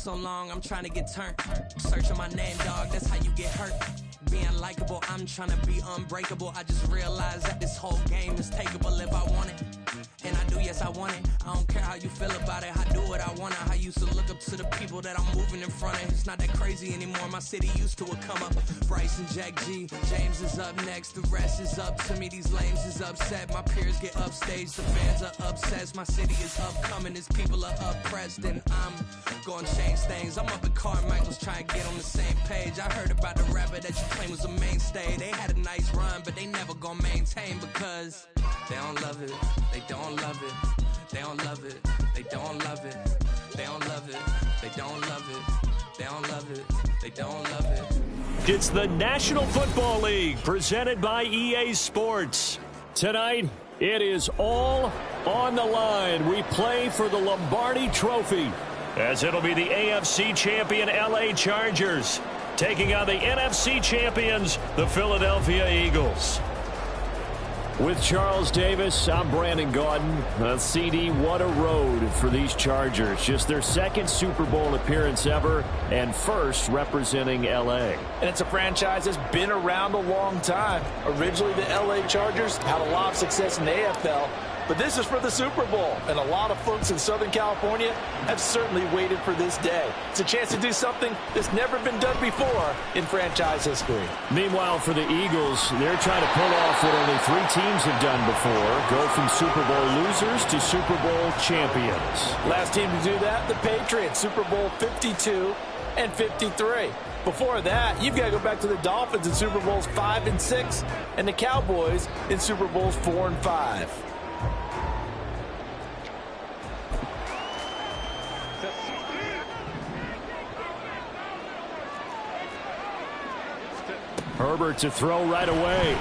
so long, I'm trying to get turned. Searching my name, dog, that's how you get hurt. Being likable, I'm trying to be unbreakable. I just realized that this whole game is takeable if I want it. And I do, yes, I want it. I don't care how you feel about it. I do what I want. I used to look up to the people that I'm moving in front of. It's not that crazy anymore. My city used to a come up. Bryce and Jack G. James is up next. The rest is up to me. These lames is upset. My peers get upstaged. The fans are obsessed. My city is upcoming. These people are oppressed. And I'm gonna change things. I'm up at Carmichael's trying to get on the same page. I heard about the rapper that you claim was a mainstay. They had a nice run, but they never gonna maintain because they don't love it. They don't love it. They don't love it. They don't love it. They don't love it. They don't love it. They don't love it. They don't love it. It's the National Football League presented by EA Sports. Tonight, it is all on the line. We play for the Lombardi Trophy, as it'll be the AFC champion LA Chargers taking on the NFC champions, the Philadelphia Eagles. With Charles Davis, I'm Brandon Gaudin. CD, what a road for these Chargers. Just their second Super Bowl appearance ever and first representing LA. And it's a franchise that's been around a long time. Originally, the LA Chargers had a lot of success in the AFL, but this is for the Super Bowl, and a lot of folks in Southern California have certainly waited for this day. It's a chance to do something that's never been done before in franchise history. Meanwhile, for the Eagles, they're trying to pull off what only 3 teams have done before, go from Super Bowl losers to Super Bowl champions. Last team to do that, the Patriots, Super Bowl 52 and 53. Before that, you've got to go back to the Dolphins in Super Bowls 5 and 6, and the Cowboys in Super Bowls 4 and 5. Herbert to throw right away.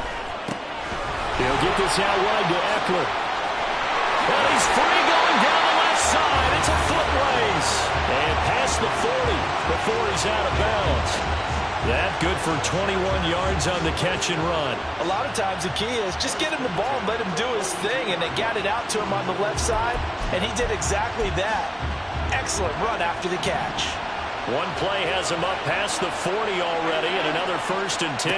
He'll get this out wide to Eckler. And he's free going down the left side. It's a foot race. And past the 40 before he's out of bounds. That good for 21 yards on the catch and run. A lot of times the key is just get him the ball and let him do his thing. And they got it out to him on the left side. And he did exactly that. Excellent run after the catch. One play has him up past the 40 already, and another 1st and 10.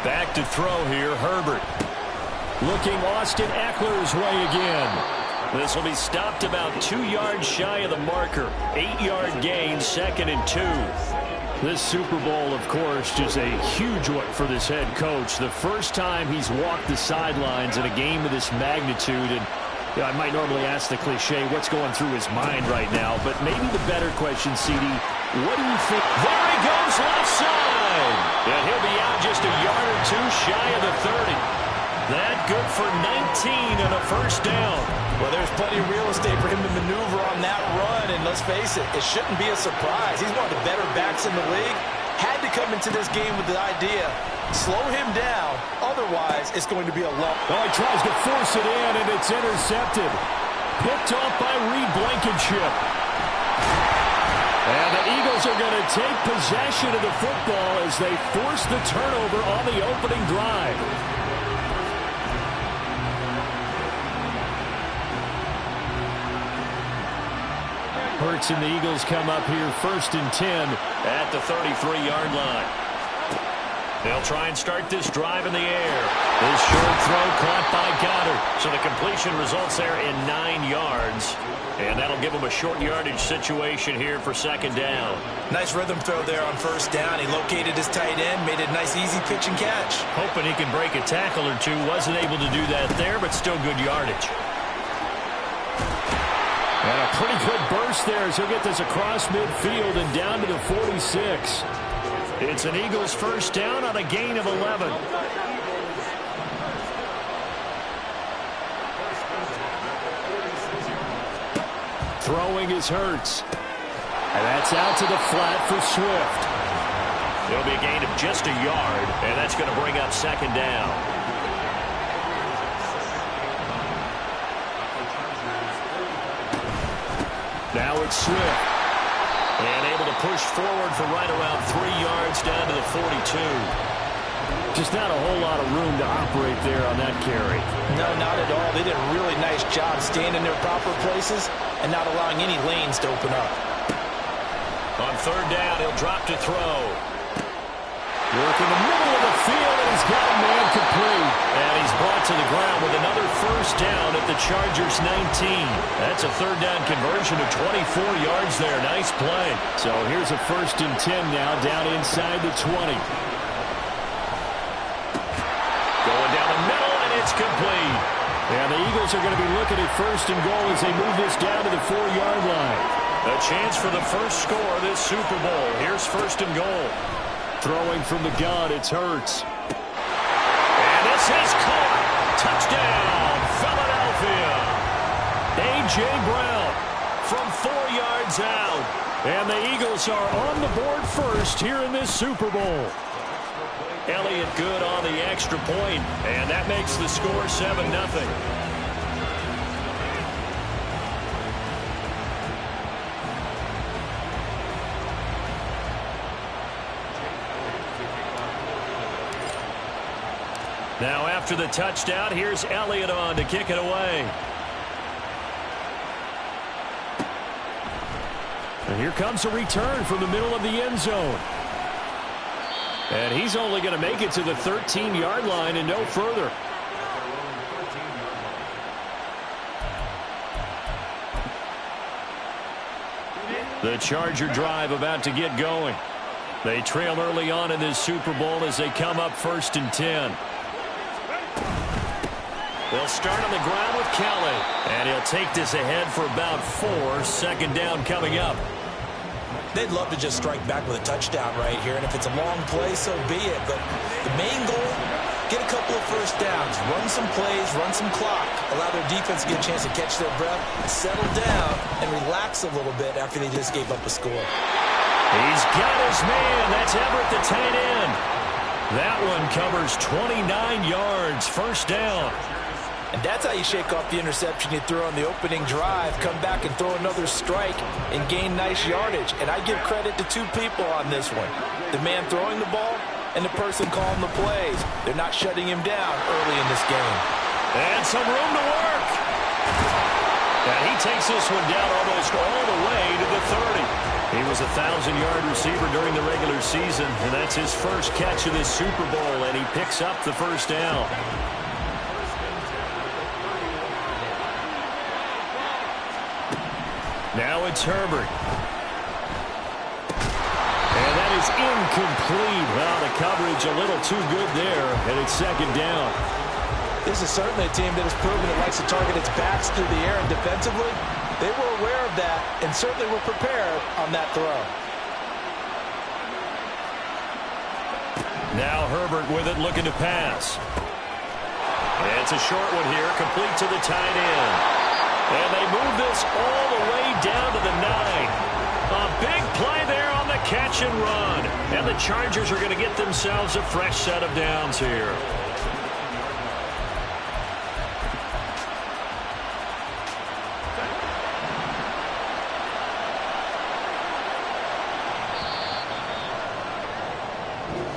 Back to throw here, Herbert. Looking Austin Eckler's way again. This will be stopped about 2 yards shy of the marker. 8-yard gain, 2nd and 2. This Super Bowl, of course, just a huge one for this head coach. The first time he's walked the sidelines in a game of this magnitude, and I might normally ask the cliche, what's going through his mind right now? But maybe the better question, CD, what do you think? There he goes, left side. And he'll be out just a yard or 2 shy of the 30. That good for 19 and a 1st down. Well, there's plenty of real estate for him to maneuver on that run. And let's face it, it shouldn't be a surprise. He's one of the better backs in the league. Had to come into this game with the idea, slow him down, otherwise it's going to be a long. Oh, he tries to force it in, and it's intercepted. Picked off by Reed Blankenship. And the Eagles are going to take possession of the football as they force the turnover on the opening drive. Hurts and the Eagles come up here 1st and 10 at the 33-yard line. They'll try and start this drive in the air. This short throw caught by Goddard. So the completion results there in 9 yards. And that'll give them a short yardage situation here for 2nd down. Nice rhythm throw there on 1st down. He located his tight end, made a nice easy pitch and catch. Hoping he can break a tackle or two. Wasn't able to do that there, but still good yardage. And a pretty good burst there as he'll get this across midfield and down to the 46. It's an Eagles 1st down on a gain of 11. Throwing is Hurts. And that's out to the flat for Swift. It'll be a gain of just a yard, and that's going to bring up 2nd down. Now it's Swift. And able to push forward for right around 3 yards down to the 42. Just not a whole lot of room to operate there on that carry. No, not at all. They did a really nice job staying in their proper places and not allowing any lanes to open up. On third down, he'll drop to throw. Work in the middle of the field, and he's got a man complete. And he's brought to the ground with another first down at the Chargers' 19. That's a third down conversion of 24 yards there. Nice play. So here's a 1st and 10 now, down inside the 20. Going down the middle, and it's complete. And the Eagles are going to be looking at 1st and goal as they move this down to the 4-yard line. A chance for the first score of this Super Bowl. Here's 1st and goal. Throwing from the gun, it's Hurts. And this is caught. Touchdown, Philadelphia. A.J. Brown from 4 yards out. And the Eagles are on the board first here in this Super Bowl. Elliott good on the extra point, and that makes the score 7-0. Now after the touchdown, here's Elliott on to kick it away. And here comes a return from the middle of the end zone. And he's only going to make it to the 13-yard line and no further. The Charger drive about to get going. They trail early on in this Super Bowl as they come up 1st and 10. They'll start on the ground with Kelly. And he'll take this ahead for about 4. 2nd down coming up. They'd love to just strike back with a touchdown right here, and if it's a long play, so be it. But the main goal, get a couple of first downs, run some plays, run some clock, allow their defense to get a chance to catch their breath, settle down, and relax a little bit after they just gave up a score. He's got his man. That's Everett, the tight end. That one covers 29 yards, 1st down. And that's how you shake off the interception you threw on the opening drive, come back and throw another strike and gain nice yardage. And I give credit to 2 people on this one. The man throwing the ball and the person calling the plays. They're not shutting him down early in this game. And some room to work. And he takes this one down almost all the way to the 30. He was a 1,000-yard receiver during the regular season, and that's his first catch of this Super Bowl, and he picks up the 1st down. Now it's Herbert. And that is incomplete. Well, the coverage a little too good there, and it's 2nd down. This is certainly a team that has proven it likes to target its backs through the air, and defensively, they were aware of that and certainly were prepared on that throw. Now Herbert with it, looking to pass. And it's a short one here, complete to the tight end. And they move this all the way down to the 9. A big play there on the catch and run. And the Chargers are going to get themselves a fresh set of downs here.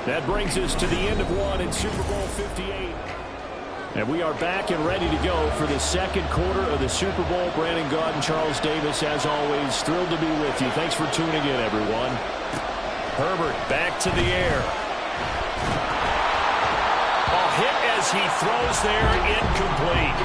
That brings us to the end of one in Super Bowl 58. And we are back and ready to go for the 2nd quarter of the Super Bowl. Brandon Gaudin and Charles Davis, as always, thrilled to be with you. Thanks for tuning in, everyone. Herbert back to the air. A hit as he throws there, incomplete.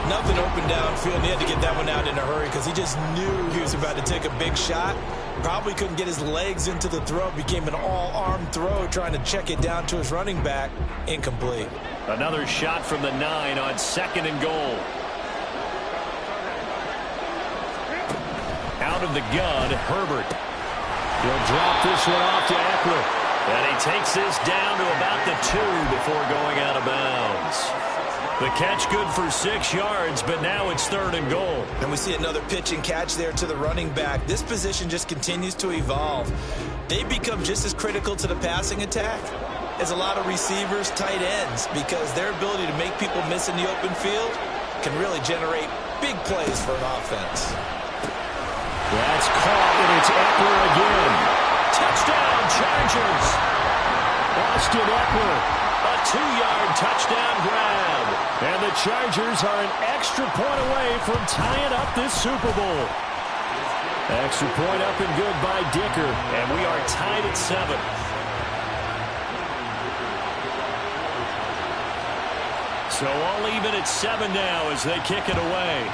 Nothing open downfield, and he had to get that one out in a hurry because he just knew he was about to take a big shot. Probably couldn't get his legs into the throw. Became an all-arm throw, trying to check it down to his running back. Incomplete. Another shot from the 9 on 2nd and goal. Out of the gun, Herbert. He'll drop this one off to Eckler. And he takes this down to about the 2 before going out of bounds. The catch good for 6 yards, but now it's 3rd and goal. And we see another pitch and catch there to the running back. This position just continues to evolve. They become just as critical to the passing attack as a lot of receivers, tight ends, because their ability to make people miss in the open field can really generate big plays for an offense. That's caught, and it's Eckler again. Touchdown, Chargers. Austin Eckler, a 2-yard touchdown grab. And the Chargers are an extra point away from tying up this Super Bowl. Extra point up and good by Dicker. And we are tied at 7. So all even at 7 now as they kick it away.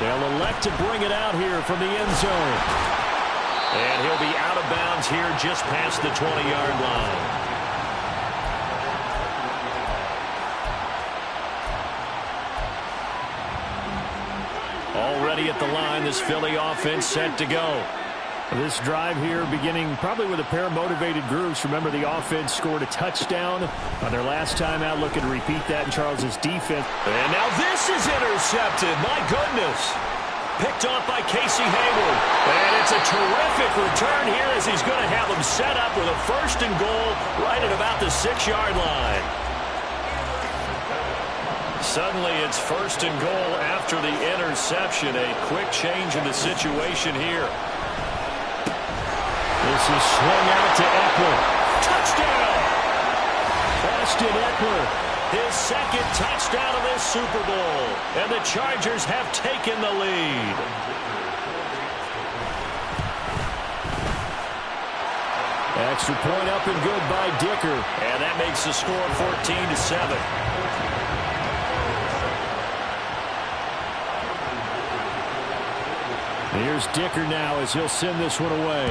They'll elect to bring it out here from the end zone. And he'll be out of bounds here just past the 20-yard line. Already at the line, this Philly offense set to go. This drive here beginning probably with a pair of motivated groups. Remember, the offense scored a touchdown on their last time out. Looking to repeat that in Charles's defense. And now this is intercepted. My goodness. Picked off by Casey Hayward. And it's a terrific return here as he's going to have them set up with a 1st and goal right at about the 6-yard line. Suddenly it's 1st and goal after the interception. A quick change in the situation here. This is swung out to Eckler. Touchdown! Austin Eckler, his 2nd touchdown of this Super Bowl. And the Chargers have taken the lead. Extra point up and good by Dicker. And that makes the score 14-7. Here's Dicker now as he'll send this one away.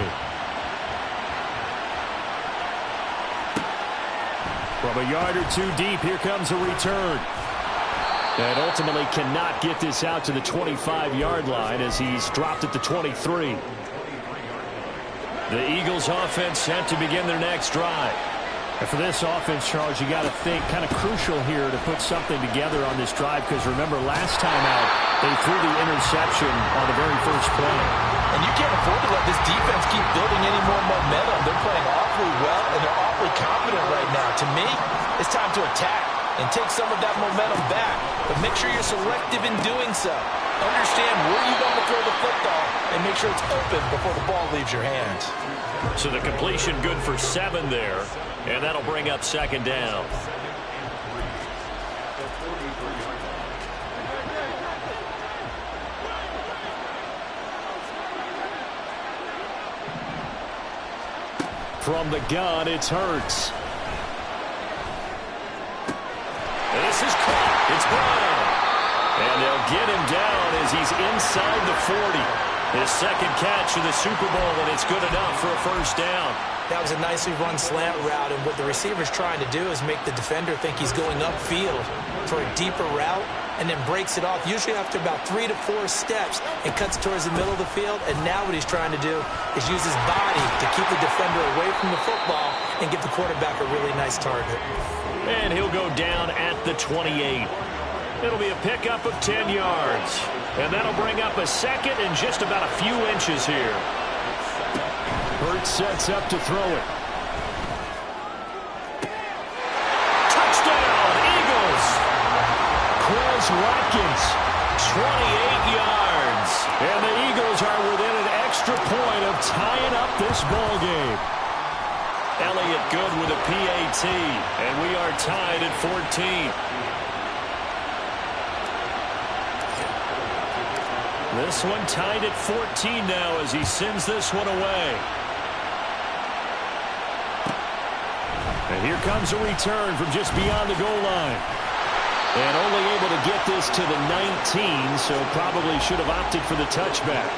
From a yard or 2 deep, here comes a return. And ultimately cannot get this out to the 25-yard line as he's dropped at the 23. The Eagles offense set to begin their next drive. And for this offense, Charles, you got to think kind of crucial here to put something together on this drive because remember last time out they threw the interception on the very first play. And you can't afford to let this defense keep building any more momentum. They're playing awfully well and they're awfully confident right now. To me, it's time to attack and take some of that momentum back. But make sure you're selective in doing so. Understand where you want to throw the football and make sure it's open before the ball leaves your hands. So the completion good for 7 there, and that'll bring up 2nd down. From the gun, it's Hurts. And this is caught. It's Brown. And they'll get him down as he's inside the 40. His 2nd catch of the Super Bowl, and it's good enough for a 1st down. That was a nicely run slant route, and what the receiver's trying to do is make the defender think he's going upfield for a deeper route, and then breaks it off, usually after about 3 to 4 steps, and cuts towards the middle of the field. And now what he's trying to do is use his body to keep the defender away from the football and give the quarterback a really nice target. And he'll go down at the 28. It'll be a pickup of 10 yards. And that'll bring up a 2nd and just about a few inches here. Hurts sets up to throw it. Touchdown, Eagles! Quez Watkins, 28 yards. And the Eagles are within an extra point of tying up this ball game. Elliott good with a PAT, and we are tied at 14. This one tied at 14 now as he sends this one away. And here comes a return from just beyond the goal line. And only able to get this to the 19, so probably should have opted for the touchback.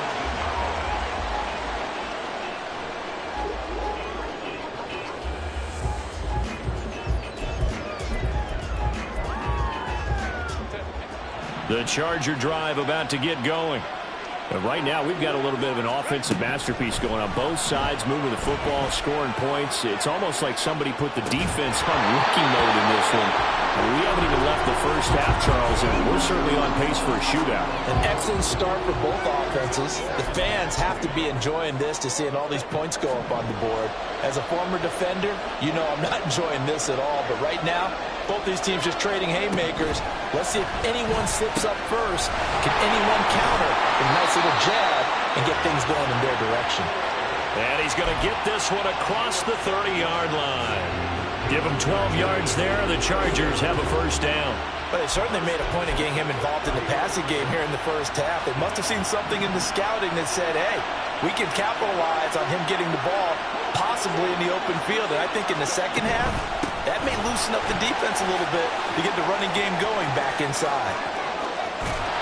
The Charger drive about to get going. But right now, we've got a little bit of an offensive masterpiece going on. Both sides moving the football, scoring points. It's almost like somebody put the defense on rookie mode in this one. We haven't even left the first half, Charles, and we're certainly on pace for a shootout. An excellent start for both offenses. The fans have to be enjoying this to seeing all these points go up on the board. As a former defender, you know I'm not enjoying this at all. But right now, both these teams just trading haymakers. Let's see if anyone slips up first. Can anyone counter a nice little jab and get things going in their direction? And he's going to get this one across the 30-yard line. Give him 12 yards there. The Chargers have a first down. But they certainly made a point of getting him involved in the passing game here in the first half. They must have seen something in the scouting that said, hey, we can capitalize on him getting the ball, possibly in the open field. And I think in the second half, that may loosen up the defense a little bit to get the running game going back inside.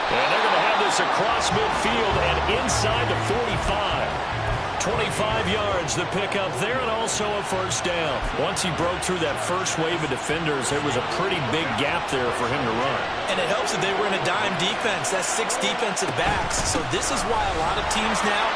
And they're going to have this across midfield and inside the 45. 25 yards the pickup there, and also a first down. Once he broke through that first wave of defenders, there was a pretty big gap there for him to run. And it helps that they were in a dime defense. That's 6 defensive backs. So this is why a lot of teams now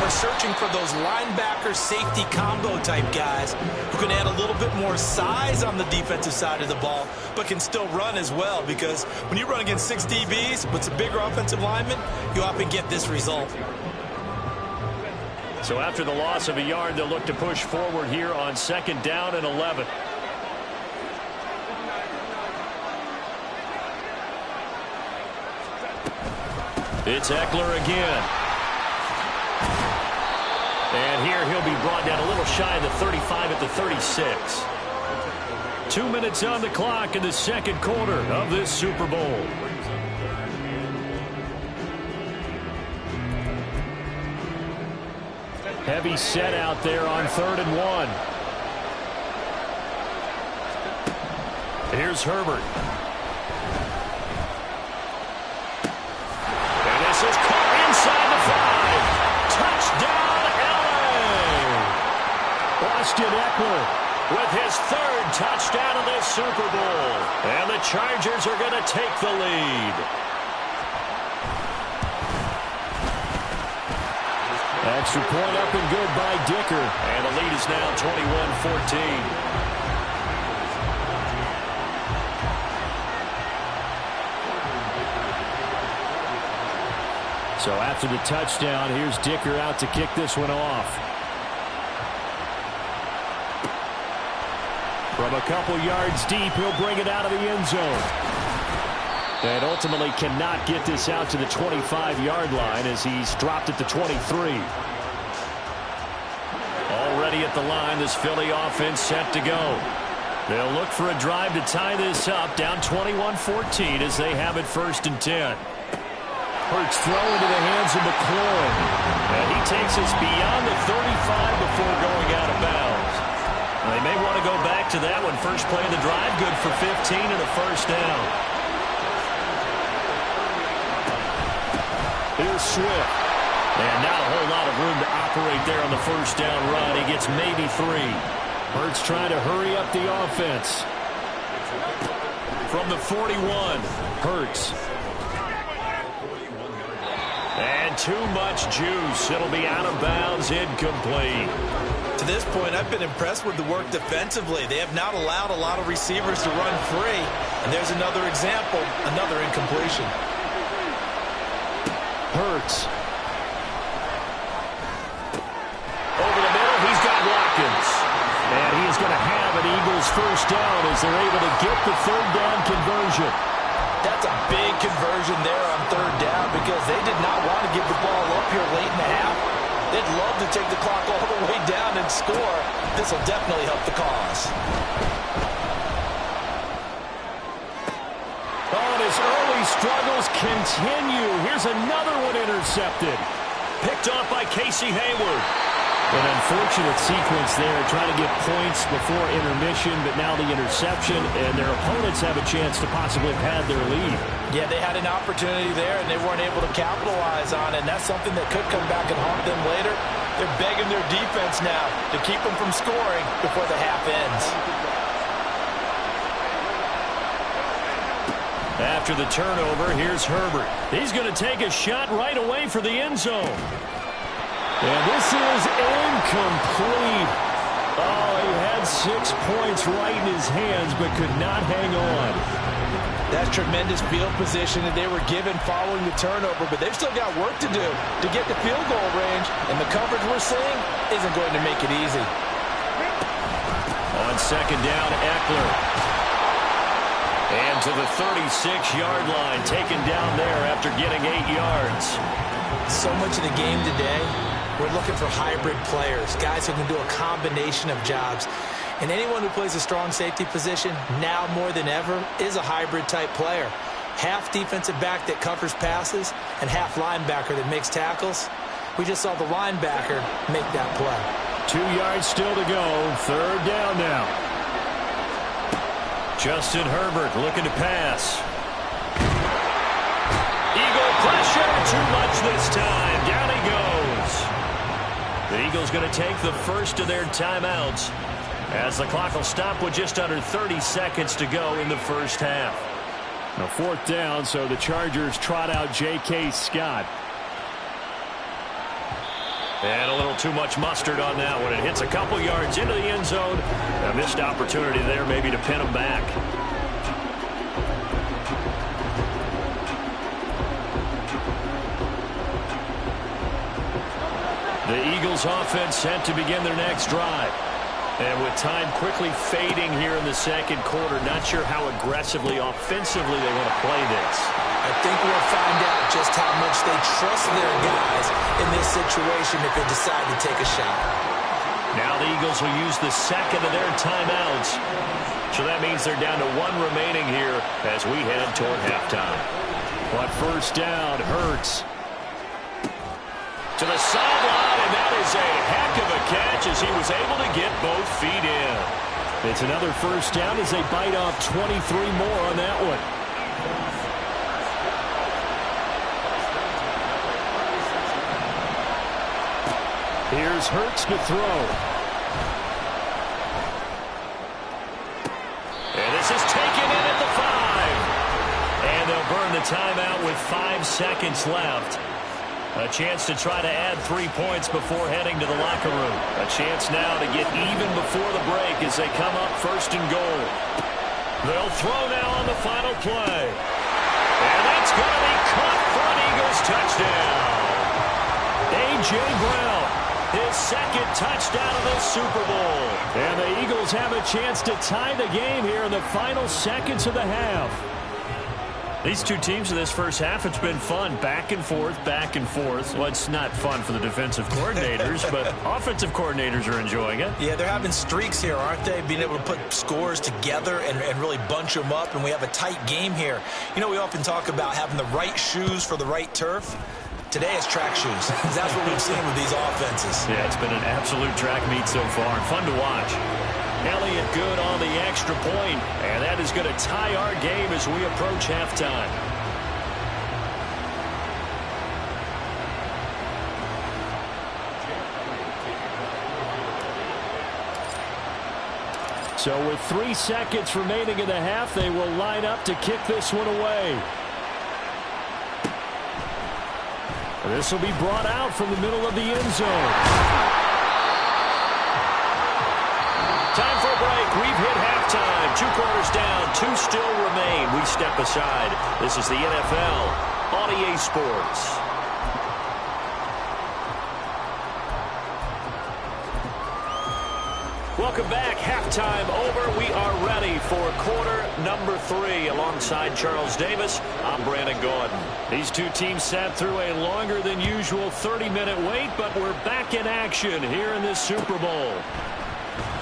are searching for those linebacker safety combo type guys who can add a little bit more size on the defensive side of the ball, but can still run as well, because when you run against 6 DBs with some bigger offensive linemen, you often get this result. So after the loss of a yard, they'll look to push forward here on 2nd down and 11. It's Ekeler again. And here he'll be brought down a little shy of the 35 at the 36. 2 minutes on the clock in the second quarter of this Super Bowl. Heavy set out there on 3rd and 1. Here's Herbert. And this is caught inside the 5. Touchdown, LA! Austin Ekeler with his 3rd touchdown of this Super Bowl. And the Chargers are going to take the lead. Extra point up and good by Dicker. And the lead is now 21-14. So after the touchdown, here's Dicker out to kick this one off. From a couple yards deep, he'll bring it out of the end zone. And ultimately cannot get this out to the 25-yard line as he's dropped at the 23. Already at the line, this Philly offense set to go. They'll look for a drive to tie this up, down 21-14 as they have it 1st and 10. Hurts throw into the hands of McLaurin. And he takes us beyond the 35 before going out of bounds. They may want to go back to that one. First play of the drive, good for 15 and a first down. Here's Swift. And not a whole lot of room to operate there on the first down run. He gets maybe 3. Hurts trying to hurry up the offense. From the 41, Hurts. And too much juice. It'll be out of bounds, incomplete. To this point, I've been impressed with the work defensively. They have not allowed a lot of receivers to run free. And there's another example, another incompletion. Hurts. Over the middle, he's got Watkins. And he is going to have an Eagles first down as they're able to get the 3rd down conversion. That's a big conversion there on 3rd down because they did not want to give the ball up here late in the half. They'd love to take the clock all the way down and score. This will definitely help the cause. His early struggles continue. Here's another one intercepted. Picked off by Casey Hayward. An unfortunate sequence there, trying to get points before intermission, but now the interception, and their opponents have a chance to possibly have had their lead. Yeah, they had an opportunity there, and they weren't able to capitalize on it, and that's something that could come back and haunt them later. They're begging their defense now to keep them from scoring before the half ends. After the turnover, here's Herbert. He's going to take a shot right away for the end zone. And this is incomplete. Oh, he had 6 points right in his hands, but could not hang on. That's tremendous field position that they were given following the turnover, but they've still got work to do to get the field goal range, and the coverage we're seeing isn't going to make it easy. On 2nd down, Ekeler. And to the 36-yard line, taken down there after getting 8 yards. So much of the game today, we're looking for hybrid players, guys who can do a combination of jobs. And anyone who plays a strong safety position, now more than ever, is a hybrid-type player. Half defensive back that covers passes and half linebacker that makes tackles. We just saw the linebacker make that play. 2 yards still to go. 3rd down now. Justin Herbert looking to pass. Eagle pressure. Too much this time. Down he goes. The Eagles going to take the first of their timeouts as the clock will stop with just under 30 seconds to go in the first half. Now 4th down, so the Chargers trot out J.K. Scott. And a little too much mustard on that one. It hits a couple yards into the end zone. A missed opportunity there maybe to pin him back. The Eagles offense set to begin their next drive. And with time quickly fading here in the second quarter, not sure how aggressively, offensively they want to play this. I think we'll find out just how much they trust their guys in this situation if they decide to take a shot. Now the Eagles will use the second of their timeouts. So that means they're down to 1 remaining here as we head toward halftime. But first down, Hurts. To the sideline, and that is a heck of a catch as he was able to get both feet in. It's another first down as they bite off 23 more on that one. Here's Hurts to throw. And this is taken in at the 5. And they'll burn the timeout with 5 seconds left. A chance to try to add 3 points before heading to the locker room. A chance now to get even before the break as they come up 1st and goal. They'll throw now on the final play. And that's going to be caught for an Eagles touchdown. A.J. Brown, his 2nd touchdown of this Super Bowl. And the Eagles have a chance to tie the game here in the final seconds of the half. These two teams in this first half, it's been fun. Back and forth, back and forth. Well, it's not fun for the defensive coordinators, but offensive coordinators are enjoying it. Yeah, they're having streaks here, aren't they? Being able to put scores together and really bunch them up, and we have a tight game here. You know, we often talk about having the right shoes for the right turf. Today it's track shoes. That's what we've seen with these offenses. Yeah, it's been an absolute track meet so far. Fun to watch. Elliott good on the extra point, and that is going to tie our game as we approach halftime. So with 3 seconds remaining in the half, they will line up to kick this one away. This will be brought out from the middle of the end zone. Time for a break. We've hit halftime. 2 quarters down. 2 still remain. We step aside. This is the NFL on EA Sports. Welcome back. Halftime over. We are ready for quarter number 3. Alongside Charles Davis, I'm Brandon Gordon. These two teams sat through a longer than usual 30-minute wait, but we're back in action here in this Super Bowl.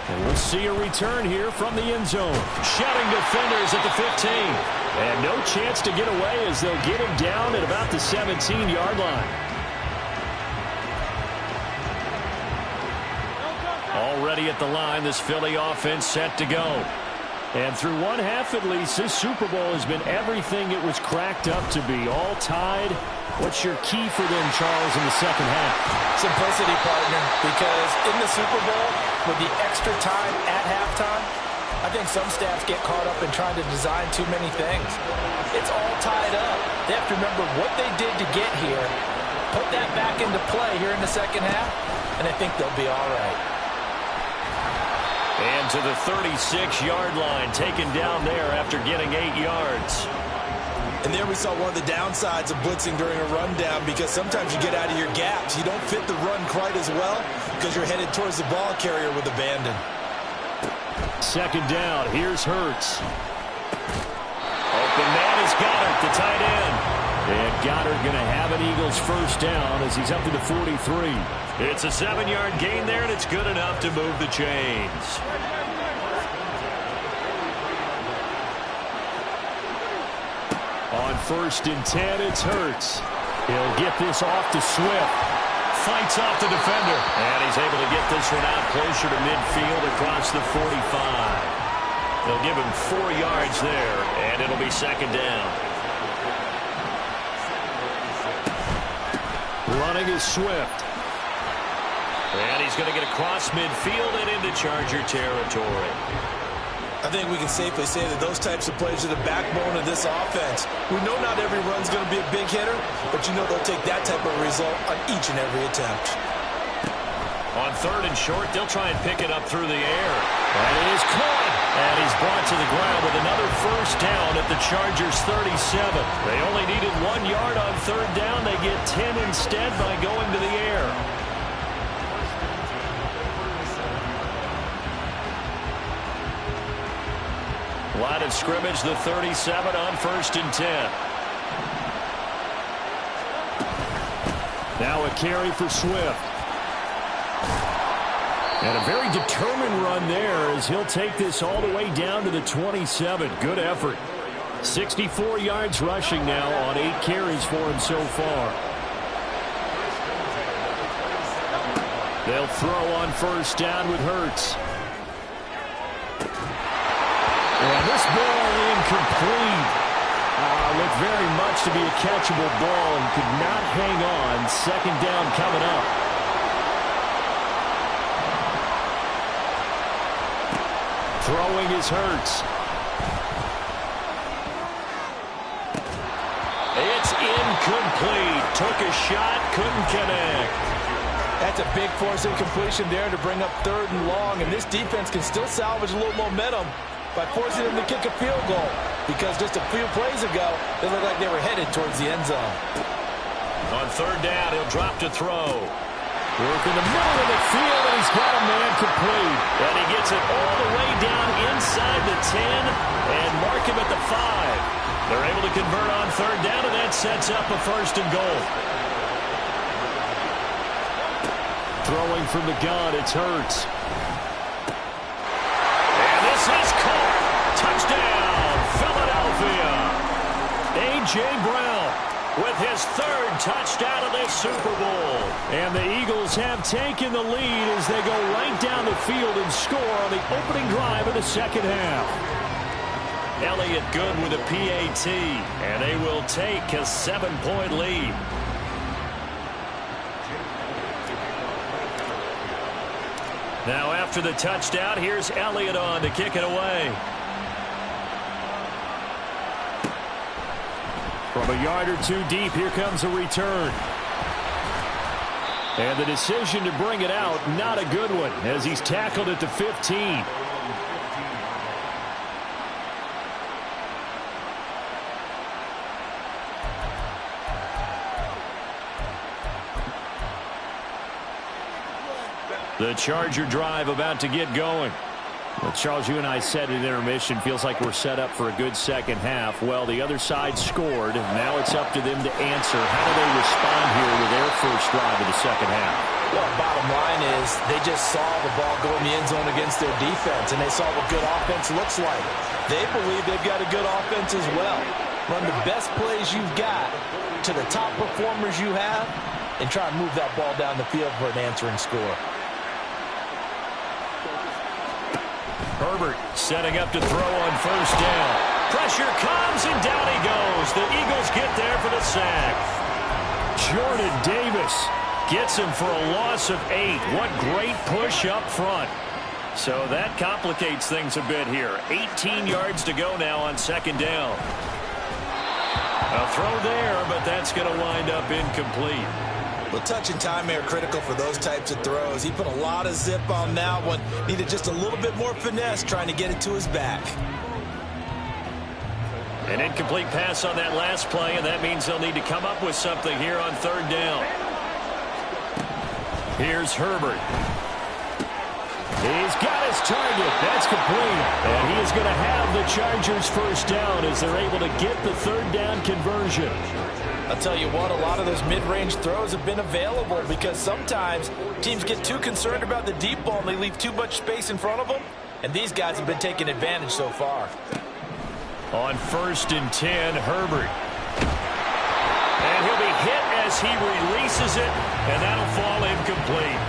And we'll see a return here from the end zone. Shouting defenders at the 15. And no chance to get away as they'll get him down at about the 17-yard line. Already at the line, this Philly offense set to go. And through one half at least, this Super Bowl has been everything it was cracked up to be. All tied. What's your key for them, Charles, in the second half? Simplicity, partner, because in the Super Bowl, with the extra time at halftime, I think some staffs get caught up in trying to design too many things. It's all tied up. They have to remember what they did to get here, put that back into play here in the second half, and I think they'll be all right. And to the 36-yard line, taken down there after getting 8 yards. And there we saw one of the downsides of blitzing during a rundown, because sometimes you get out of your gaps. You don't fit the run quite as well because you're headed towards the ball carrier with abandon. Second down. Here's Hurts. Open man is Goddard, the tight end. And Goddard going to have an Eagles first down as he's up to the 43. It's a 7-yard gain there, and it's good enough to move the chains. first and 10, it's Hurts. He'll get this off to Swift. Fights off the defender. And he's able to get this one out closer to midfield across the 45. They'll give him 4 yards there, and it'll be second down. Running is Swift. And he's going to get across midfield and into Charger territory. I think we can safely say that those types of plays are the backbone of this offense. We know not every run's going to be a big hitter, but you know they'll take that type of result on each and every attempt. On third and short, they'll try and pick it up through the air. And it is caught. And he's brought to the ground with another first down at the Chargers' 37. They only needed 1 yard on third down. They get 10 instead by going to the air. Line of scrimmage, the 37 on first and 10. Now a carry for Swift. And a very determined run there as he'll take this all the way down to the 27. Good effort. 64 yards rushing now on 8 carries for him so far. They'll throw on first down with Hurts. And this ball incomplete. Looked very much to be a catchable ball and could not hang on. Second down coming up. Throwing is Hurts. It's incomplete. Took a shot, couldn't connect. That's a big force incompletion there to bring up third and long, and this defense can still salvage a little momentum by forcing them to kick a field goal, because just a few plays ago, they looked like they were headed towards the end zone. On third down, he'll drop to throw. Work in the middle of the field, and he's got a man complete. And he gets it all the way down inside the 10 and mark him at the 5. They're able to convert on third down, and that sets up a first and goal. Throwing from the gun, it's Hurts. And this is caught. Touchdown, Philadelphia. A.J. Brown with his 3rd touchdown of this Super Bowl. And the Eagles have taken the lead as they go right down the field and score on the opening drive of the second half. Elliott good with a PAT, and they will take a 7-point lead. Now after the touchdown, here's Elliott on to kick it away. From a yard or 2 deep, here comes a return. And the decision to bring it out, not a good one, as he's tackled at the 15. The Charger drive about to get going. Well, Charles, you and I said at intermission, feels like we're set up for a good second half. Well, the other side scored. Now it's up to them to answer. How do they respond here with their first drive of the second half? Well, bottom line is they just saw the ball go in the end zone against their defense, and they saw what good offense looks like. They believe they've got a good offense as well. Run the best plays you've got to the top performers you have, and try and move that ball down the field for an answering score. Herbert setting up to throw on first down. Pressure comes, and down he goes. The Eagles get there for the sack. Jordan Davis gets him for a loss of 8. What great push up front. So that complicates things a bit here. 18 yards to go now on second down. A throw there, but that's going to wind up incomplete. Well, touch and time are critical for those types of throws. He put a lot of zip on that one. Needed just a little bit more finesse trying to get it to his back. An incomplete pass on that last play, and that means they'll need to come up with something here on third down. Here's Herbert. He's got his target. That's complete. And he is going to have the Chargers first down as they're able to get the third down conversion. I'll tell you what, a lot of those mid-range throws have been available because sometimes teams get too concerned about the deep ball and they leave too much space in front of them. And these guys have been taking advantage so far. On first and 10, Herbert. as he releases it, and that'll fall incomplete.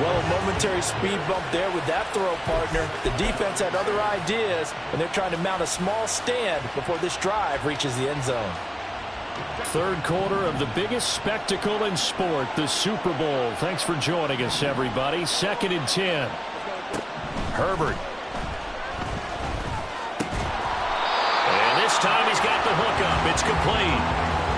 Well, a momentary speed bump there with that throw, partner. The defense had other ideas, and they're trying to mount a small stand before this drive reaches the end zone. Third quarter of the biggest spectacle in sport, the Super Bowl. Thanks for joining us, everybody. 2nd and 10. Herbert. And this time he's got the hookup. It's complete.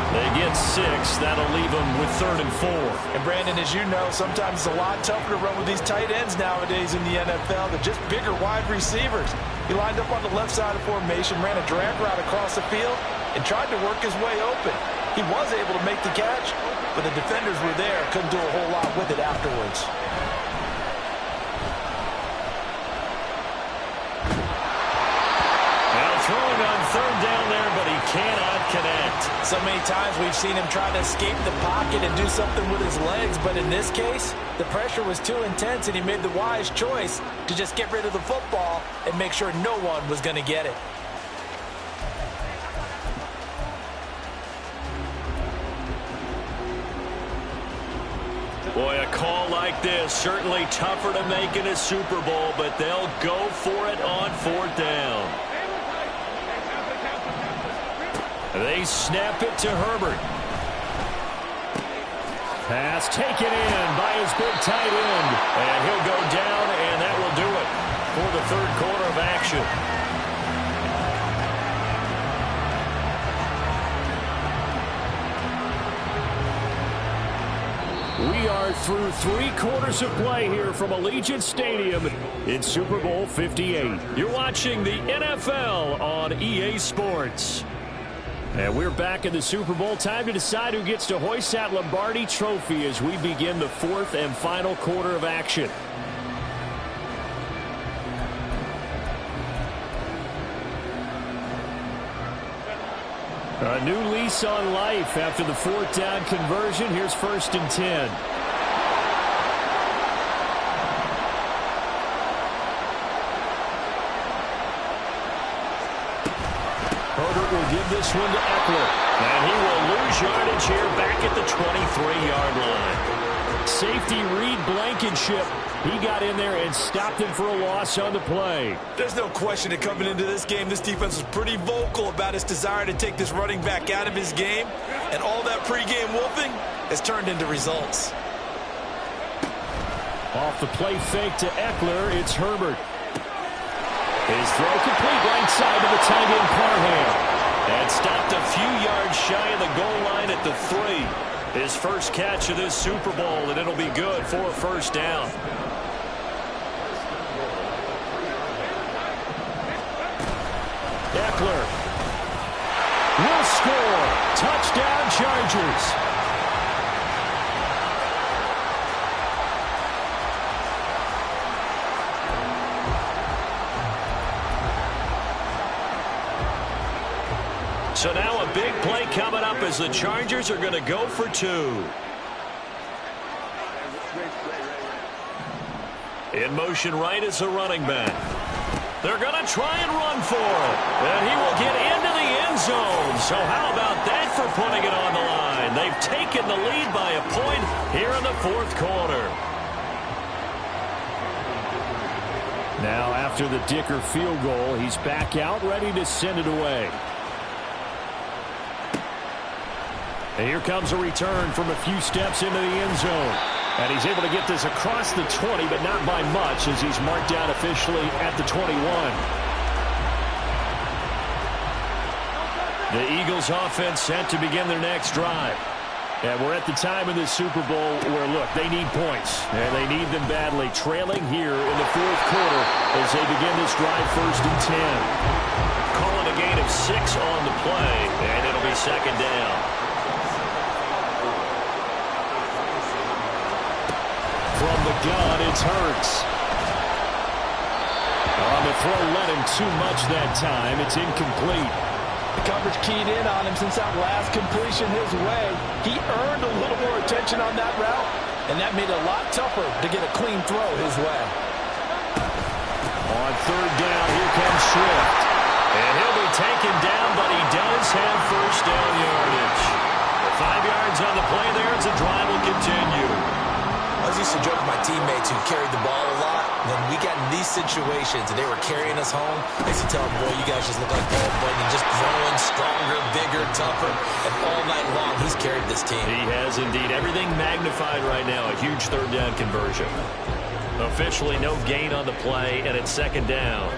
They get 6. That'll leave them with 3rd and 4. And, Brandon, as you know, sometimes it's a lot tougher to run with these tight ends nowadays in the NFL. They're just bigger wide receivers. He lined up on the left side of formation, ran a drag route across the field, and tried to work his way open. He was able to make the catch, but the defenders were there. Couldn't do a whole lot with it afterwards. Now throwing on 3rd down there, but he cannot connect. So many times we've seen him try to escape the pocket and do something with his legs, but in this case, the pressure was too intense, and he made the wise choice to just get rid of the football and make sure no one was going to get it. Boy, a call like this, certainly tougher to make in a Super Bowl, but they'll go for it on 4th down. They snap it to Herbert. Pass taken in by his big tight end. And he'll go down, and that will do it for the 3rd quarter of action. We are through 3 quarters of play here from Allegiant Stadium in Super Bowl 58. You're watching the NFL on EA Sports. And we're back in the Super Bowl. Time to decide who gets to hoist that Lombardi Trophy as we begin the 4th and final quarter of action. A new lease on life after the 4th down conversion. Here's 1st and 10. Herbert will give this one to Eckler. And he will lose yardage here back at the 23-yard line. Safety Reed Blankenship. He got in there and stopped him for a loss on the play. There's no question that coming into this game, this defense was pretty vocal about its desire to take this running back out of his game. And all that pregame wolfing has turned into results. Off the play fake to Eckler, it's Herbert. His throw complete right side to the tight end Parham. And stopped a few yards shy of the goal line at the 3. His first catch of this Super Bowl, and it'll be good for a 1st down. Eckler will score. Touchdown, Chargers. So now a big play coming up as the Chargers are going to go for 2. In motion right is the running back. They're going to try and run for it. And he will get into the end zone. So how about that for putting it on the line? They've taken the lead by a point here in the 4th quarter. Now after the Dicker field goal, he's back out ready to send it away. And here comes a return from a few steps into the end zone. And he's able to get this across the 20, but not by much as he's marked down officially at the 21. The Eagles offense set to begin their next drive. And we're at the time in this Super Bowl where, look, they need points. And they need them badly. Trailing here in the 4th quarter as they begin this drive 1st and 10. Calling a gain of 6 on the play, and it'll be 2nd down. From the gun, it's Hurts. On the throw, let him too much that time. It's incomplete. The coverage keyed in on him since that last completion his way. He earned a little more attention on that route, and that made it a lot tougher to get a clean throw his way. On 3rd down, here comes Swift. And he'll be taken down, but he does have 1st down yardage. 5 yards on the play yards. The drive will continue. I used to joke with my teammates who carried the ball a lot. When we got in these situations and they were carrying us home, I used to tell them, boy, you guys just look like Paul Bunyan, just growing stronger, bigger, tougher. And all night long, he's carried this team. He has indeed. Everything magnified right now. A huge third down conversion. Officially no gain on the play, and it's second down.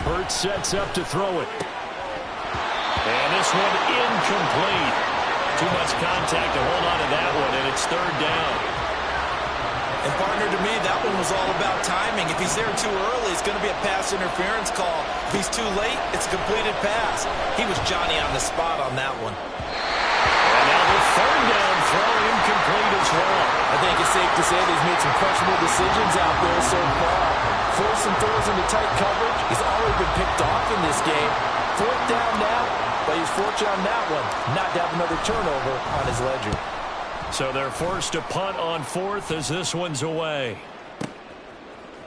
Hurts sets up to throw it. And this one incomplete. Too much contact to hold on to that one, and it's third down. And, partner, to me, that one was all about timing. If he's there too early, it's going to be a pass interference call. If he's too late, it's a completed pass. He was Johnny on the spot on that one. And now the third down throw incomplete as well. I think it's safe to say that he's made some questionable decisions out there so far. Forcing throws into tight coverage. He's already been picked off in this game. Fourth down now, but he's fortunate on that one not to have another turnover on his ledger. So they're forced to punt on fourth as this one's away.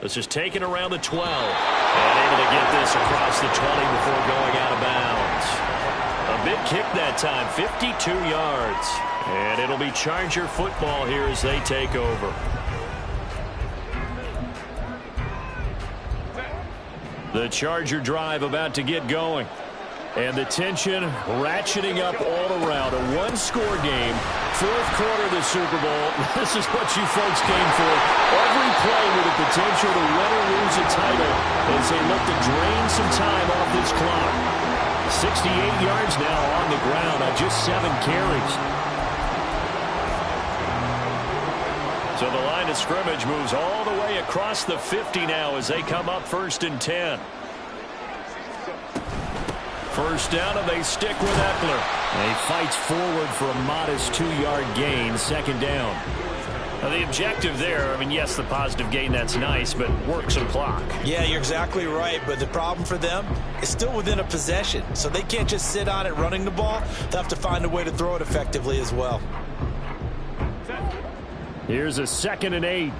This is taken around the 12. And able to get this across the 20 before going out of bounds. A big kick that time, 52 yards. And it'll be Charger football here as they take over. The Charger drive about to get going. And the tension ratcheting up all around. A one-score game. Fourth quarter of the Super Bowl. This is what you folks came for. Every play with the potential to win or lose a title as they look to drain some time off this clock. 68 yards now on the ground on just 7 carries. So the line of scrimmage moves all the way across the 50 now as they come up first and 10. First down, and they stick with Eckler. And he fights forward for a modest 2-yard gain, second down. Now the objective there, I mean, yes, the positive gain, that's nice, but work some clock. Yeah, you're exactly right, but the problem for them is still within a possession, so they can't just sit on it running the ball. They'll have to find a way to throw it effectively as well. Here's a 2nd and 8.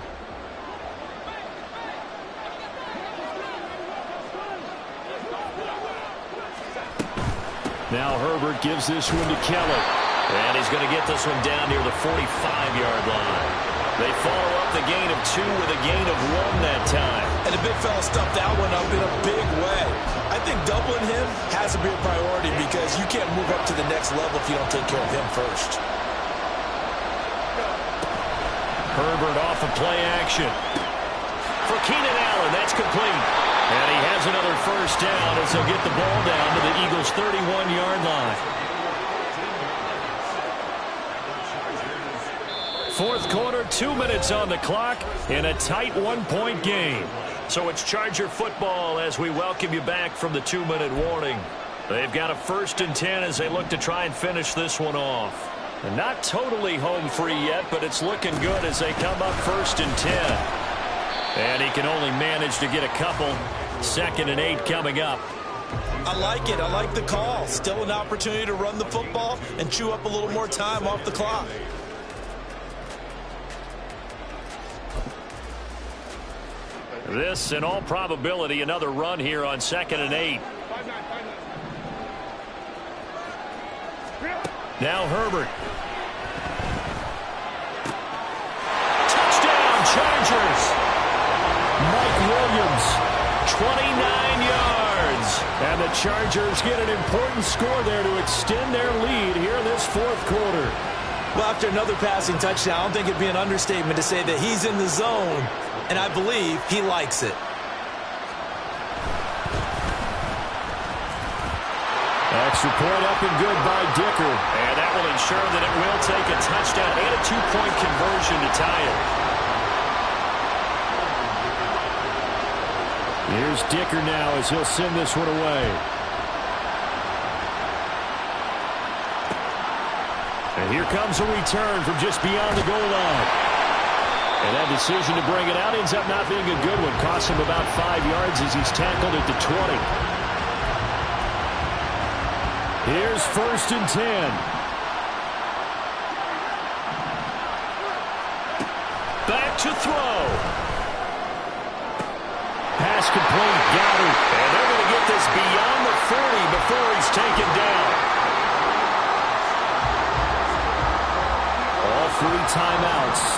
Now Herbert gives this one to Kelly. And he's going to get this one down near the 45-yard line. They follow up the gain of 2 with a gain of 1 that time. And the big fella stuffed that one up in a big way. I think doubling him has to be a priority because you can't move up to the next level if you don't take care of him first. Herbert off of play action. For Keenan Allen, that's complete. And he has another first down as they'll get the ball down to the Eagles' 31-yard line. Fourth quarter, 2 minutes on the clock in a tight 1-point game. So it's Charger football as we welcome you back from the 2-minute warning. They've got a 1st and 10 as they look to try and finish this one off. And not totally home free yet, but it's looking good as they come up 1st and 10. And he can only manage to get a couple. 2nd and 8 coming up. I like it. I like the call. Still an opportunity to run the football and chew up a little more time off the clock. This, in all probability, another run here on 2nd and 8. Now Herbert. Touchdown, Chargers. Mike Williams, 29 yards. And the Chargers get an important score there to extend their lead here in this fourth quarter. Well, after another passing touchdown, I don't think it'd be an understatement to say that he's in the zone, and I believe he likes it. Extra point up and good by Dicker. And that will ensure that it will take a touchdown and a 2-point conversion to tie it. Here's Dicker now as he'll send this one away. And here comes a return from just beyond the goal line. And that decision to bring it out ends up not being a good one. Costs him about 5 yards as he's tackled at the 20. Here's 1st and 10. Back to throw. Pass complete. Got it. And they're going to get this beyond the 40 before he's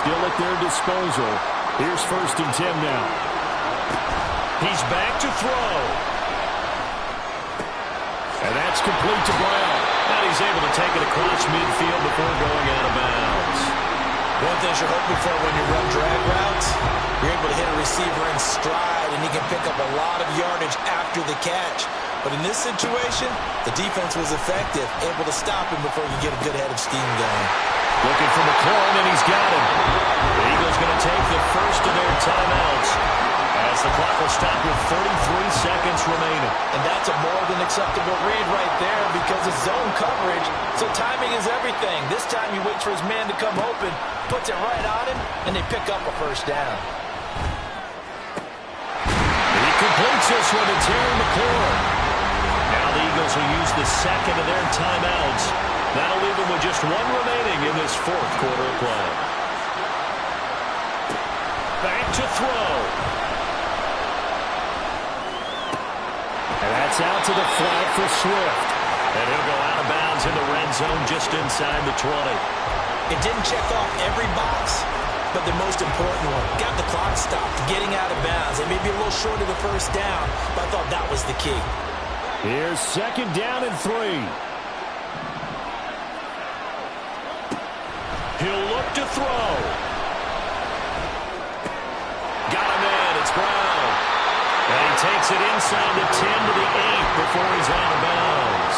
still at their disposal. Here's 1st and 10 now. He's back to throw. And that's complete to Brown. And he's able to take it across midfield before going out of bounds. One thing you're hoping for when you run drag routes, you're able to hit a receiver in stride, and he can pick up a lot of yardage after the catch. But in this situation, the defense was effective, able to stop him before he could get a good head of steam going. Looking for McLaurin, and he's got him. The Eagles going to take the first of their timeouts as the clock will stop with 43 seconds remaining. And that's a more than acceptable read right there because it's zone coverage, so timing is everything. This time he waits for his man to come open, puts it right on him, and they pick up a first down. He completes this one to Terry McLaurin. Now the Eagles will use the second of their timeouts. That'll leave them with just one remaining in this 4th quarter of play. Back to throw. And that's out to the flat for Swift. And he'll go out of bounds in the red zone just inside the 20. It didn't check off every box, but the most important one. Got the clock stopped, getting out of bounds. They may be a little short of the first down, but I thought that was the key. Here's 2nd down and 3. He'll look to throw. Got him in. It's Brown. And he takes it inside the 10 to the 8 before he's out of bounds.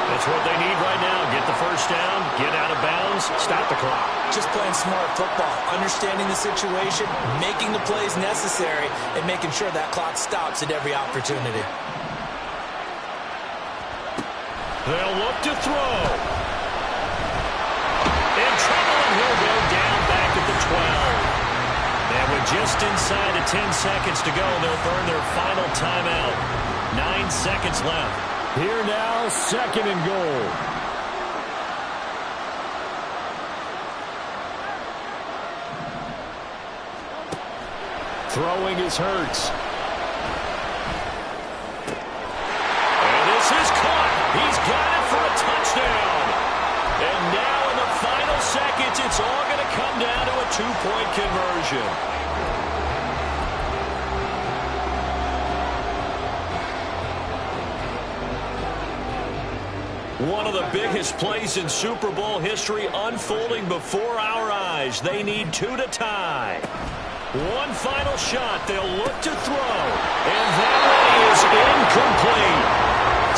That's what they need right now. Get the first down, get out of bounds, stop the clock. Just playing smart football, understanding the situation, making the plays necessary, and making sure that clock stops at every opportunity. They'll look to throw. In trouble, and he'll go down back at the 12. And with just inside of 10 seconds to go, they'll burn their final timeout. 9 seconds left. Here now, 2nd and goal. Throwing is Hurts. And this is caught. He's got it for a touchdown. And now in the final seconds, it's all going to come down to a 2-point conversion. One of the biggest plays in Super Bowl history unfolding before our eyes. They need 2 to tie. One final shot. They'll look to throw. And that is incomplete.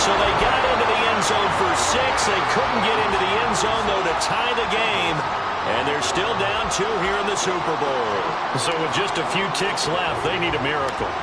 So they got into the end zone for 6. They couldn't get into the end zone, though, to tie the game. And they're still down 2 here in the Super Bowl. So with just a few ticks left, they need a miracle.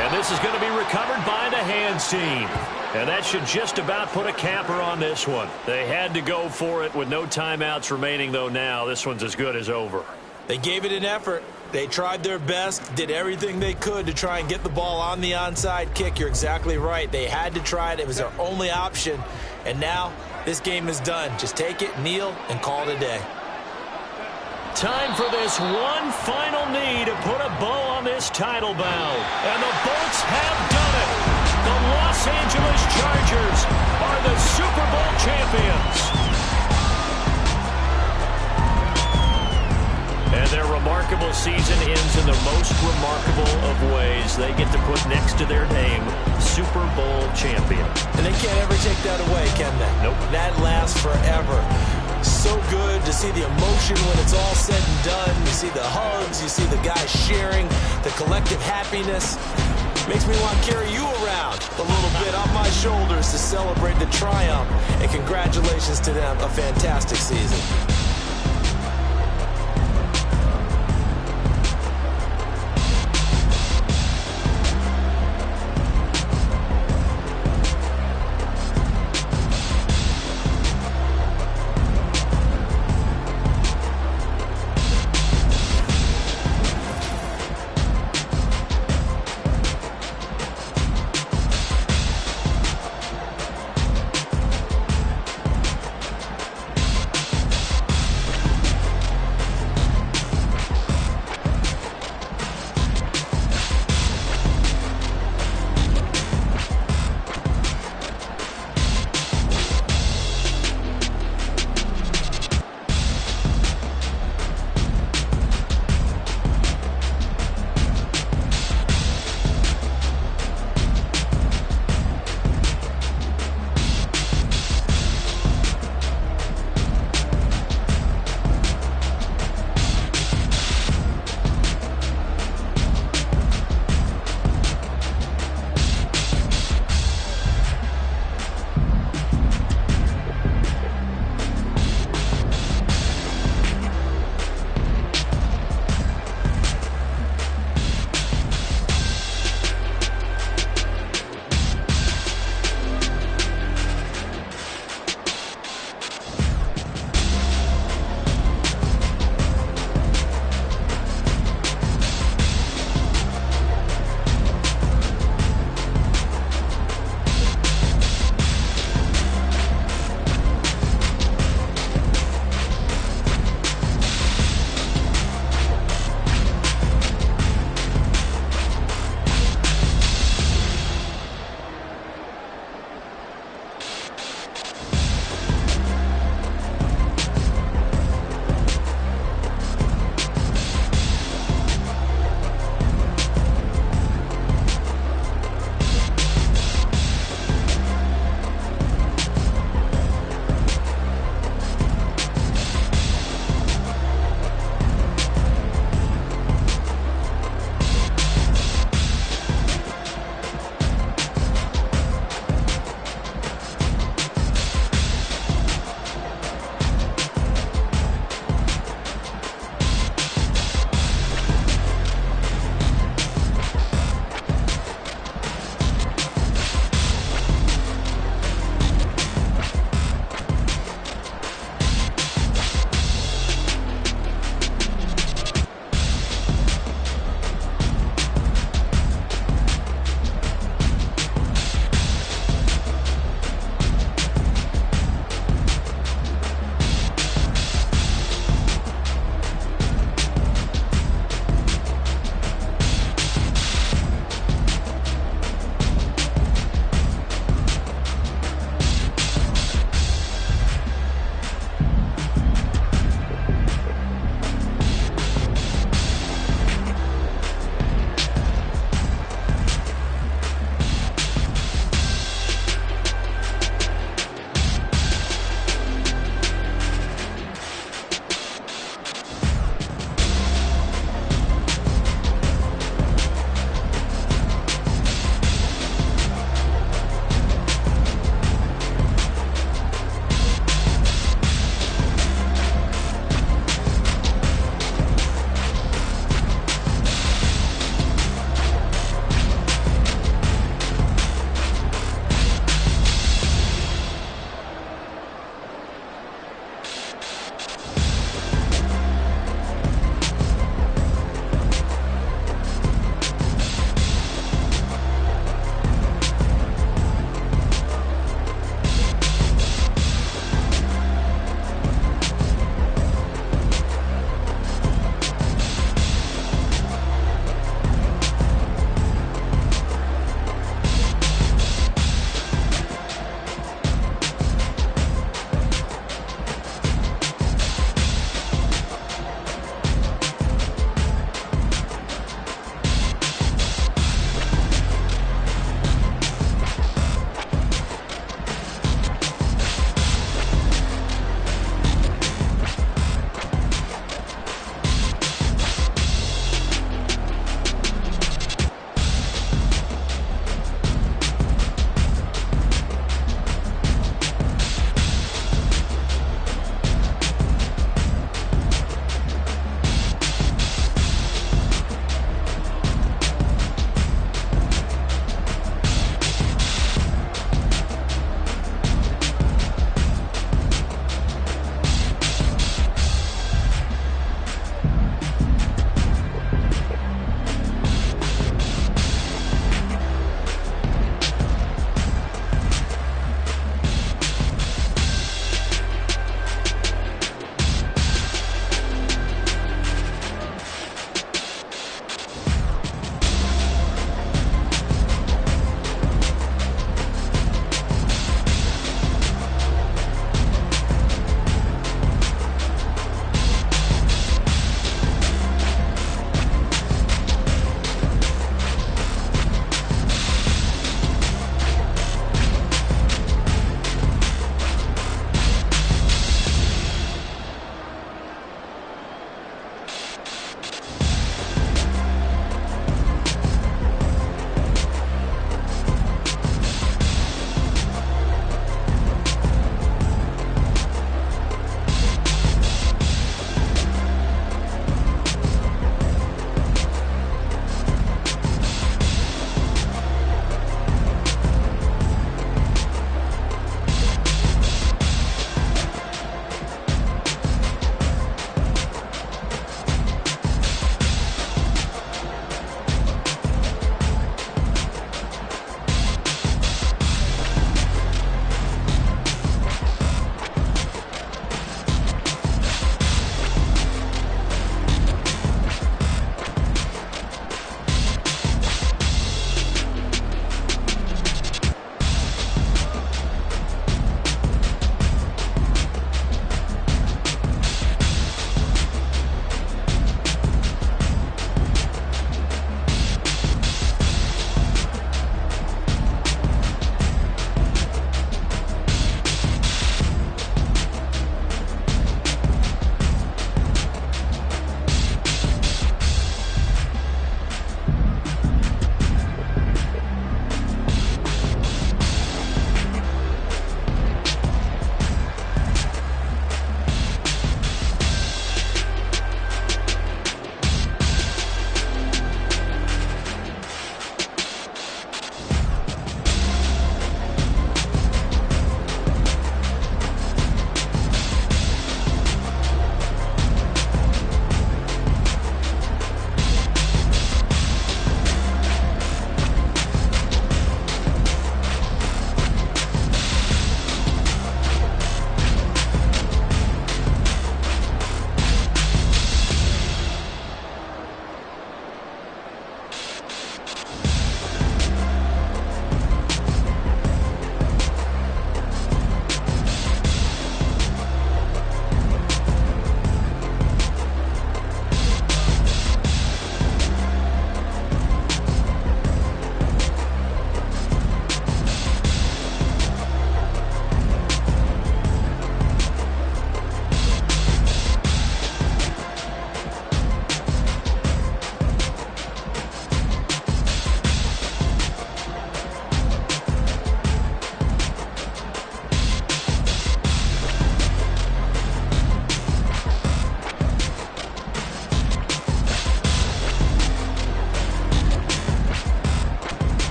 And this is going to be recovered by the hands team. And that should just about put a capper on this one. They had to go for it with no timeouts remaining, though now. This one's as good as over. They gave it an effort. They tried their best, did everything they could to try and get the ball on the onside kick. You're exactly right. They had to try it. It was their only option. And now this game is done. Just take it, kneel, and call it a day. Time for this one final knee to put a bow on this title bout. And the Bolts have done it. The Los Angeles Chargers are the Super Bowl champions. And their remarkable season ends in the most remarkable of ways. They get to put next to their name, Super Bowl champion. And they can't ever take that away, can they? Nope. That lasts forever. So good to see the emotion when it's all said and done. You see the hugs, you see the guys sharing, the collective happiness. Makes me want to carry you around a little bit on my shoulders to celebrate the triumph. And congratulations to them, a fantastic season.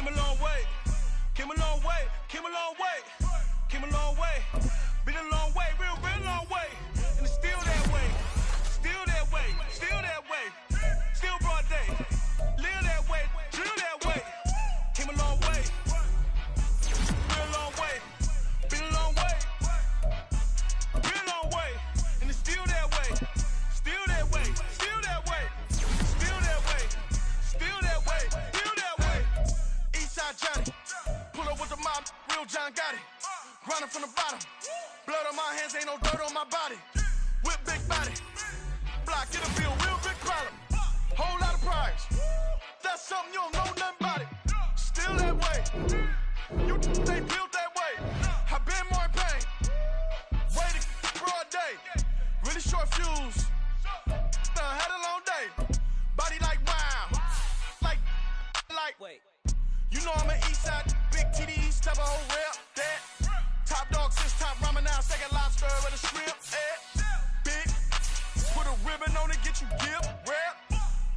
Came a long way, came a long way, came a long way, came a long way. Been a long way, real long way. And it's still that way, still that way, still that way. Still broad day, live that way, drill that way. Came a long way, real long way. Been a long way, real long way. And it's still that way, still that way, still that way. Still that way, still that way, still that way. Eastside Johnny, pull up with the mob, real John Gotti. Grinding from the bottom, blood on my hands, ain't no dirt on my body. Whip big body, block, get a bill, real big problem. Whole lot of prize, that's something you don't know nothing about it. Still that way, you they built that way. I been more in pain, way to broad day. Really short fuse, had a long day. Body like wow, like, wait. You know I'm an Eastside, big TD, step a whole rep, that. Top dog, since top ramen now, second lobster with a shrimp, big. Put a ribbon on it, get you dip, rap,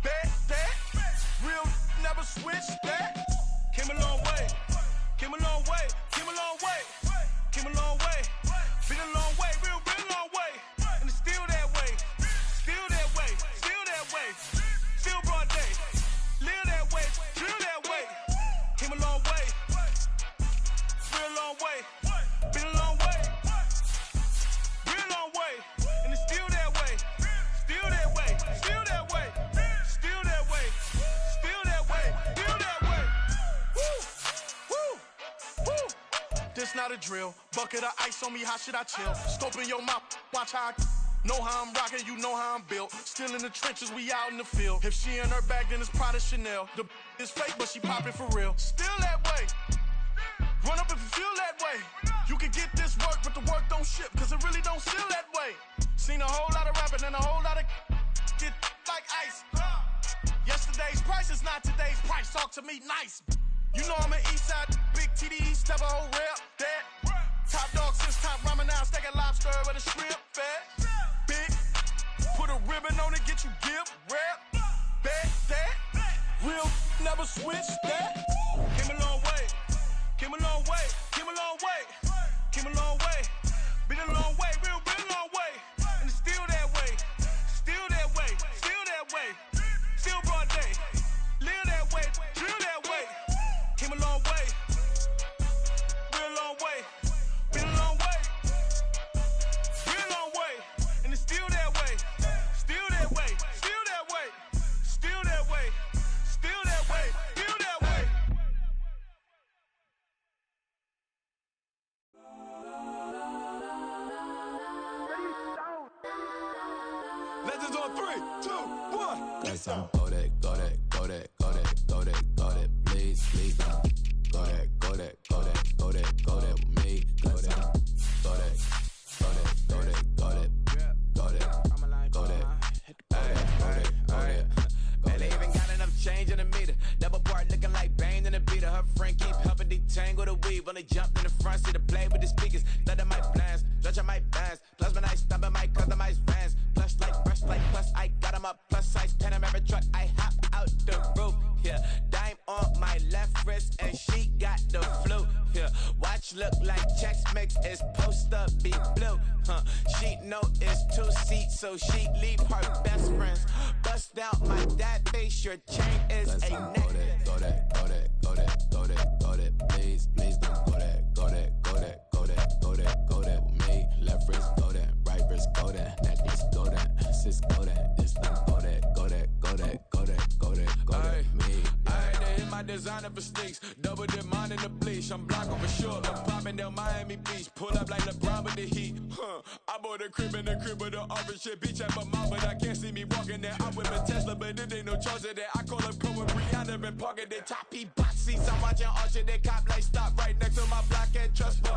that. Real, never switch, that. Came a long way, came a long way, came a long way, came a long way. Been a long way, real long way. And it's still that way, still that way, still that way. Still broad day, live that way, drill that way. Came a long way, real long way. Been a long way, real long way. And it's still that way, still that way, still that way, still that way, still that way, still that way. Woo, woo, woo. This not a drill, bucket of ice on me, how should I chill? Scoping your mouth, watch how I know how I'm rocking, you know how I'm built. Still in the trenches, we out in the field. If she in her bag, then it's Prada Chanel. The is fake, but she poppin' for real. Still that way. Run up if you feel that way. You can get this work, but the work don't ship, cause it really don't feel that way. Seen a whole lot of rapping and a whole lot of get like ice. Yesterday's price is not today's price. Talk to me nice. You know I'm an Eastside, big TD, step a whole rep, that. Top dog, since top ramen now, steak and lobster with a shrimp, fat. Big, put a ribbon on it, get you dip, rap, that. Real, never switch, that. Came a long way. Came a long way, came a long way, came a long way. Been a long way, real long way. And it's still that way, still that way, still that way. Still broad day, live that way, drill that way. Came a long way, real long way. Been a long way, real long way. And it's still that way, still that way, still that way, still that way, still that way, still that way. Legends on 3, 2, 1. Got some Kodak, Kodak, Kodak, Kodak, Kodak, Kodak, please, please don't. Kodak, Kodak, Kodak, Kodak, Kodak with me. Kodak, Kodak, Kodak, Kodak, Kodak, Kodak, Kodak, Kodak. Man, they even got enough change in the meter. Double part looking like Bane in the beater. Her friend keep helping detangle the weave. When they jumped in the front seat to play with the speakers. Let my plans, judge on my bands. Plus when I stumble my customized vans. Plush like brush like plus I got them up. Plus size Panamera truck. I hop out the roof. Yeah, dime on my left wrist and she got the flu. Yeah, watch look like Chex Mix is supposed to be blue. She know it's 2 seats, so she leave her best friends. Bust out my dad face, your chain is a neck. Kodak, Kodak, Kodak, Kodak, Kodak, please, please don't. Kodak, Kodak, Kodak, Kodak, Kodak, Kodak with me. Left wrist Kodak, right wrist Kodak, necklace Kodak, sis Kodak, this not Kodak, Kodak, Kodak, Kodak, Kodak, Kodak, me. I had to hit my designer for sneaks, double dip mine in the bleach. I'm block over short, I'm popping down Miami Beach. Pull up like LeBron with the heat. I bought a crib in the crib with the orange shit. Beach at my mouth, but I can't see me walking there. I whip a Tesla, but it ain't no charge of that. I call up Cohen Rihanna and parking the top P box seats. I'm watching Archer, they cop like stop right next to my block and trust me.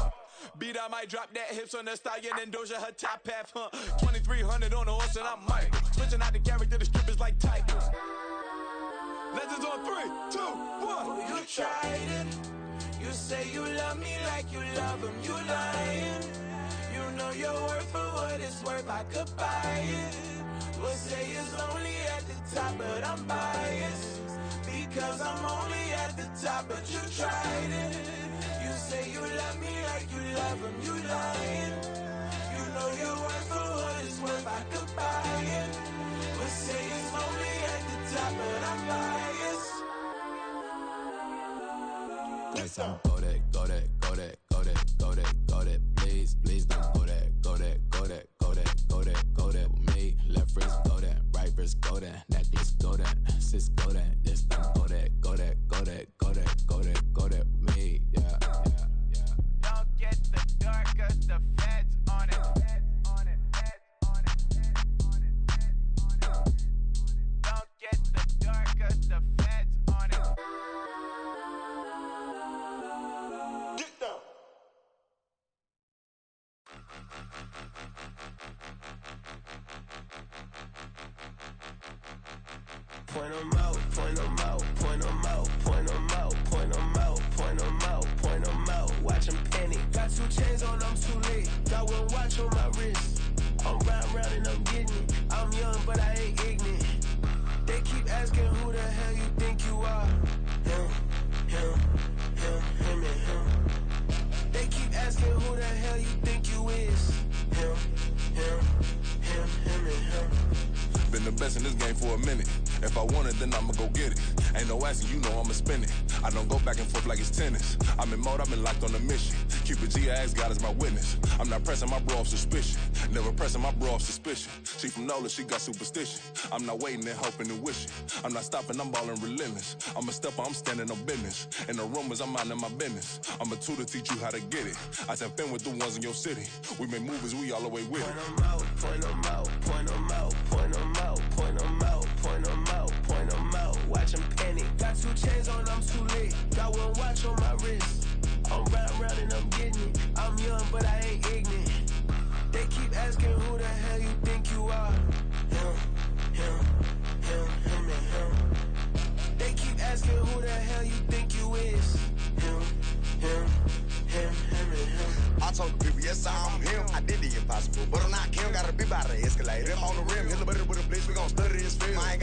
Beat, I might drop that hips on the stallion and Doja her top half, 2300 on the horse and I'm Mike. Switching out the character, the strippers like Tigers. Legends on 3, 2, 1. You tried it. You say you love me like you love him. You lying. You know you're worth for what it's worth. I could buy it. We'll say it's only at the top, but I'm biased because I'm only at the top, but you tried it. You say you love me like you love him, you lying. You know your worth for what it's worth, I could buy it. But say it's only at the top, but I'm biased. Yes, I'm go that, go that, go that, go that, go that, go that. Please, please don't go that, go that, go that, go that, go that, go that with me. Left wrist go that, right wrist go that, necklace go that, sis go that. This time go that, go that, go that, go that, go that, go that with me. Yeah, yeah, yeah. Don't get the door, cause the feds on it. Don't get the door, cause the feds on it. Get down. Point them out, point them out, point them out, point them out, point them out, point them out, point them out. Watch them panic. Got 2 chains on, I'm too late. Got 1 watch on my wrist. I'm round and I'm getting it. I'm young, but I ain't ignorant. They keep asking who the hell you think you are. Him, him, him, him, and him. They keep asking who the hell you think you is. Him, him, him, him, and him. Been the best in this game for a minute. If I want it, then I'ma go get it. Ain't no asking, you know I'ma spin it. I don't go back and forth like it's tennis. I'm in mode, I've been locked on a mission. Cupid G, I ask God as my witness. I'm not pressing my bro off suspicion. Never pressing my bro off suspicion. She from NOLA, she got superstition. I'm not waiting and hoping and wishing. I'm not stopping, I'm balling relentless. I'm a stepper, I'm standing on business. In the rumors, I'm minding my business. I'm a tutor, teach you how to get it. I said, fin with the ones in your city. We make movies, we all the way with it. Point them out, point them out, point them out, point them out, point them out, point them out, point them out. Watch them panic. Got 2 chains on, I'm too late. Got 1 watch on my wrist. I'm round and I'm getting it. I'm young, but I ain't ignorant. They keep asking who the hell you think you are. Him, him, him, him, and him. They keep asking who the hell you think you is. Him, him, him, him, and him. I told the people, yes, I'm him. I did the impossible, but I'm not Kim. Gotta be by the escalator. I'm on the rim, hit a bit with a blitz. We gon' study this film.